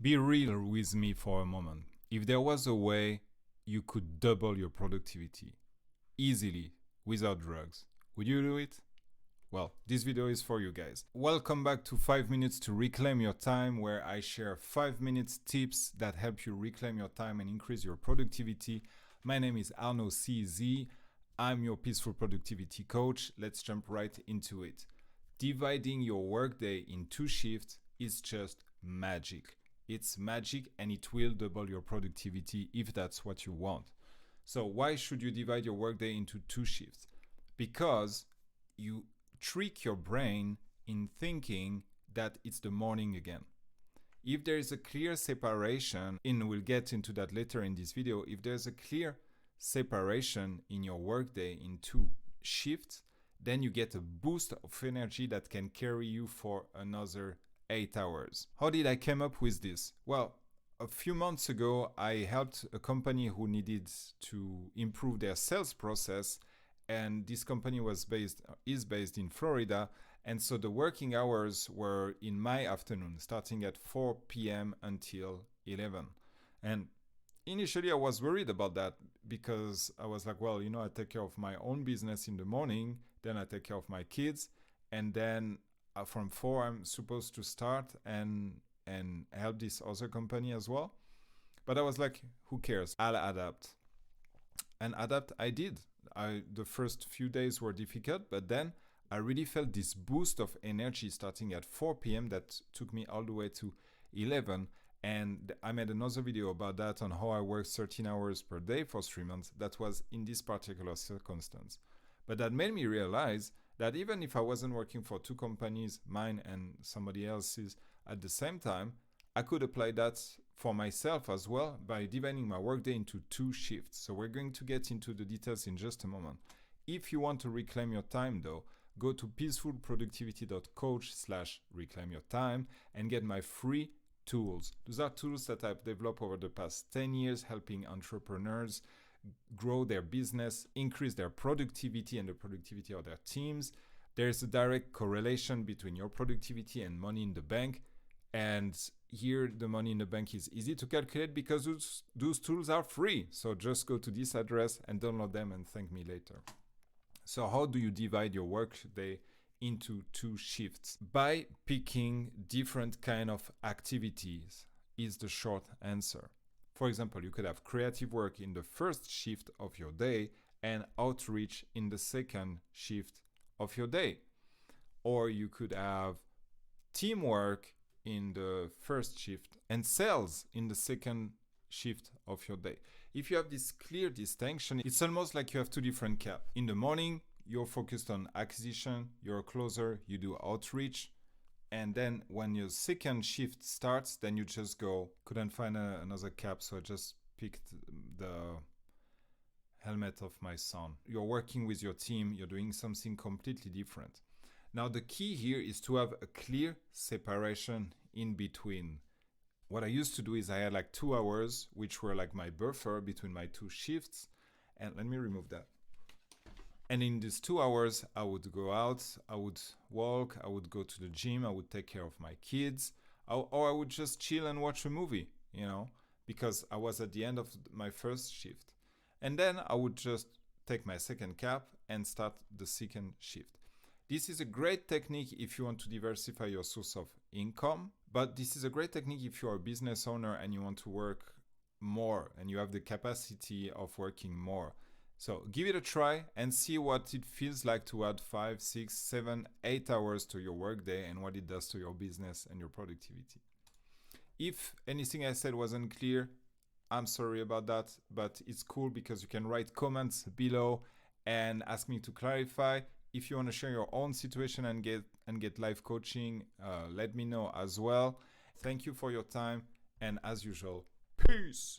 Be real with me for a moment. If there was a way you could double your productivity easily without drugs, would you do it? Well, this video is for you guys. Welcome back to 5 minutes to reclaim your time, where I share 5 minutes tips that help you reclaim your time and increase your productivity. My name is Arnaud CZ. I'm your peaceful productivity coach. Let's jump right into it. Dividing your workday in 2 shifts is just magic. It's magic, and it will double your productivity if that's what you want. So why should you divide your workday into 2 shifts? Because you trick your brain in thinking that it's the morning again. If there is a clear separation, and we'll get into that later in this video, if there's a clear separation in your workday in 2 shifts, then you get a boost of energy that can carry you for another 8 hours. How did I come up with this? Well, a few months ago, I helped a company who needed to improve their sales process, and this company is based in Florida, and so the working hours were in my afternoon, starting at 4 p.m. until 11. And initially, I was worried about that because I was like, well, I take care of my own business in the morning, then I take care of my kids, and then from 4 I'm supposed to start and help this other company as well. But I was like, who cares? I'll adapt. And adapt I did. The first few days were difficult, but then I really felt this boost of energy starting at 4 p.m. that took me all the way to 11. And I made another video about that, on how I worked 13 hours per day for 3 months. That was in this particular circumstance. But that made me realize that even if I wasn't working for 2 companies, mine and somebody else's, at the same time, I could apply that for myself as well by dividing my workday into 2 shifts. So we're going to get into the details in just a moment. If you want to reclaim your time though, go to peacefulproductivity.coach/reclaimyourtime and get my free tools. Those are tools that I've developed over the past 10 years, helping entrepreneurs grow their business, increase their productivity and the productivity of their teams. There's a direct correlation between your productivity and money in the bank. And here, the money in the bank is easy to calculate because those tools are free. So just go to this address and download them and thank me later. So how do you divide your workday into 2 shifts? By picking different kind of activities is the short answer. For example, you could have creative work in the first shift of your day and outreach in the second shift of your day. Or you could have teamwork in the first shift and sales in the second shift of your day. If you have this clear distinction, it's almost like you have 2 different caps. In the morning, you're focused on acquisition, you're a closer, you do outreach. And then when your second shift starts, then you just go, couldn't find another cap, so I just picked the helmet of my son. You're working with your team, you're doing something completely different. Now, the key here is to have a clear separation in between. What I used to do is I had like 2 hours, which were like my buffer between my 2 shifts. And let me remove that. And in these 2 hours, I would go out, I would walk, I would go to the gym, I would take care of my kids, or I would just chill and watch a movie, because I was at the end of my first shift. And then I would just take my second cap and start the second shift. This is a great technique if you want to diversify your source of income, but this is a great technique if you're a business owner and you want to work more and you have the capacity of working more. So give it a try and see what it feels like to add 5, 6, 7, 8 hours to your workday and what it does to your business and your productivity. If anything I said wasn't clear, I'm sorry about that, but it's cool because you can write comments below and ask me to clarify. If you want to share your own situation and get live coaching, let me know as well. Thank you for your time, and as usual, peace.